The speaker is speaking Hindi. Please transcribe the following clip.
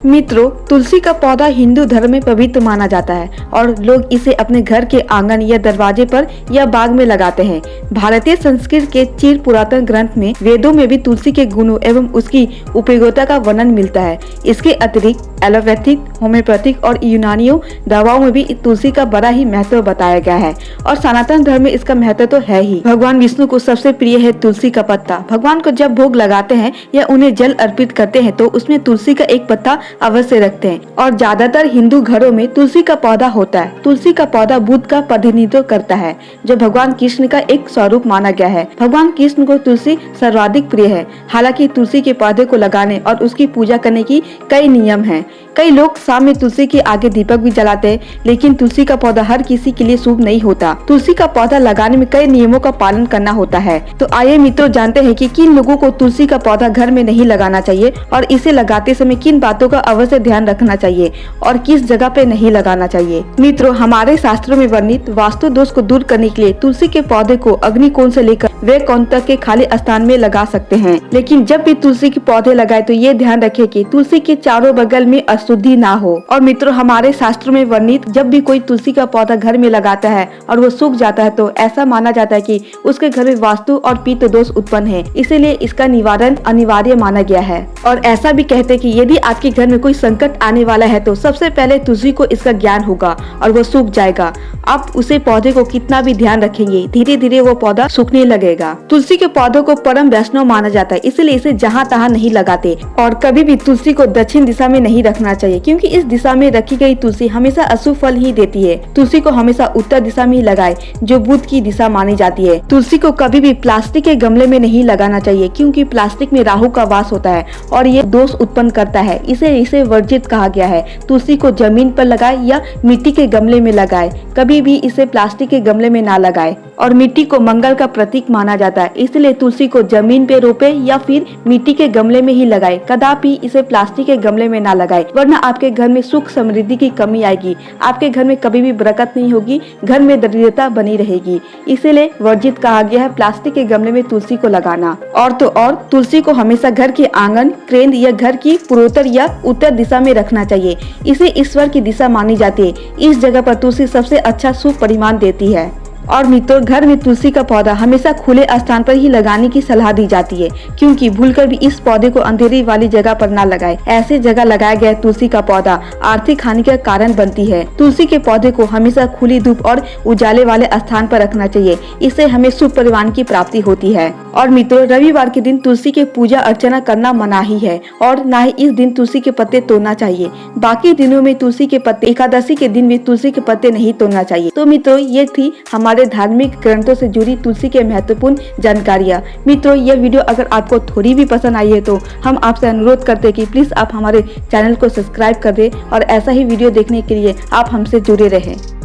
मित्रों, तुलसी का पौधा हिंदू धर्म में पवित्र माना जाता है और लोग इसे अपने घर के आंगन या दरवाजे पर या बाग में लगाते हैं। भारतीय संस्कृति के चिर पुरातन ग्रंथ में वेदों में भी तुलसी के गुणों एवं उसकी उपयोगिता का वर्णन मिलता है। इसके अतिरिक्त एलोपैथिक, होम्योपैथिक और यूनानियों दवाओं में भी तुलसी का बड़ा ही महत्व बताया गया है और सनातन धर्म में इसका महत्व तो है ही। भगवान विष्णु को सबसे प्रिय है तुलसी का पत्ता। भगवान को जब भोग लगाते हैं या उन्हें जल अर्पित करते हैं तो उसमें तुलसी का एक पत्ता अवश्य रखते हैं और ज्यादातर हिंदू घरों में तुलसी का पौधा होता है। तुलसी का पौधा बुद्ध का प्रतिनिधित्व करता है जो भगवान कृष्ण का एक स्वरूप माना गया है। भगवान कृष्ण को तुलसी सर्वाधिक प्रिय है। हालांकि तुलसी के पौधे को लगाने और उसकी पूजा करने की कई नियम हैं। कई लोग शाम में तुलसी के आगे दीपक भी जलाते हैं, लेकिन तुलसी का पौधा हर किसी के लिए शुभ नहीं होता। तुलसी का पौधा लगाने में कई नियमों का पालन करना होता है। तो आइए मित्रों जानते हैं कि किन लोगों को तुलसी का पौधा घर में नहीं लगाना चाहिए और इसे लगाते समय किन बातों का अवश्य ध्यान रखना चाहिए और किस जगह पे नहीं लगाना चाहिए। मित्रों, हमारे शास्त्रों में वर्णित वास्तु दोष को दूर करने के लिए तुलसी के पौधे को अग्निकोण से लेकर वे कोण तक के खाली स्थान में लगा सकते हैं। लेकिन जब भी तुलसी के पौधे लगाए तो ये ध्यान रखें कि तुलसी के चारों बगल में अशुद्धि ना हो। और मित्रों, हमारे शास्त्रों में वर्णित जब भी कोई तुलसी का पौधा घर में लगाता है और वो सूख जाता है तो ऐसा माना जाता है कि उसके घर में वास्तु और पित्त दोष उत्पन्न है, इसीलिए इसका निवारण अनिवार्य माना गया है। और ऐसा भी कहते हैं कि यदि आपके घर में कोई संकट आने वाला है तो सबसे पहले तुलसी को इसका ज्ञान होगा और वो सूख जाएगा। आप उसे पौधे को कितना भी ध्यान रखेंगे, धीरे धीरे वो पौधा सूखने लगेगा। तुलसी के पौधों को परम वैष्णव माना जाता है, इसलिए इसे जहाँ तहाँ नहीं लगाते और कभी भी तुलसी को दक्षिण दिशा में नहीं रखना चाहिए, क्योंकि इस दिशा में रखी गई तुलसी हमेशा अशुभ फल ही देती है। तुलसी को हमेशा उत्तर दिशा में ही लगाए, जो बुध की दिशा मानी जाती है। तुलसी को कभी भी प्लास्टिक के गमले में नहीं लगाना चाहिए, क्योंकि प्लास्टिक में राहु का वास होता है और ये दोष उत्पन्न करता है। इसे वर्जित कहा गया है। तुलसी को जमीन पर लगाए या मिट्टी के गमले में लगाए, कभी भी इसे प्लास्टिक के गमले में ना लगाए। और मिट्टी को मंगल का प्रतीक माना जाता है, इसलिए तुलसी को जमीन पे रोपे या फिर मिट्टी के गमले में ही लगाए। कदापि इसे प्लास्टिक के गमले में ना लगाए, वरना आपके घर में सुख समृद्धि की कमी आएगी। आपके घर में कभी भी बरकत नहीं होगी, घर में दरिद्रता बनी रहेगी। इसीलिए वर्जित कहा गया है प्लास्टिक के गमले में तुलसी को लगाना। और तो और तुलसी को हमेशा घर के आंगन, केंद्र या घर की पूर्वोत्तर या उत्तर दिशा में रखना चाहिए। इसे ईश्वर की दिशा मानी जाती है। इस जगह पर तुलसी सबसे अच्छा शुभ परिमाण देती है। और मित्रों, घर में तुलसी का पौधा हमेशा खुले स्थान पर ही लगाने की सलाह दी जाती है, क्योंकि भूलकर भी इस पौधे को अंधेरी वाली जगह पर ना लगाए। ऐसे जगह लगाया गया तुलसी का पौधा आर्थिक हानि का कारण बनती है। तुलसी के पौधे को हमेशा खुली धूप और उजाले वाले स्थान पर रखना चाहिए, इससे हमें शुभ परिमाण की प्राप्ति होती है। और मित्रों, रविवार के दिन तुलसी की पूजा अर्चना करना मनाही है और न ही इस दिन तुलसी के पत्ते तोड़ना चाहिए। बाकी दिनों में तुलसी के पत्ते, एकादशी के दिन भी तुलसी के पत्ते नहीं तोड़ना चाहिए। तो मित्रों, ये थी हमारे धार्मिक ग्रंथों से जुड़ी तुलसी के महत्वपूर्ण जानकारियाँ। मित्रों, यह वीडियो अगर आपको थोड़ी भी पसंद आई है तो हम आपसे अनुरोध करते हैं कि प्लीज आप हमारे चैनल को सब्सक्राइब कर दें और ऐसा ही वीडियो देखने के लिए आप हमसे जुड़े रहें।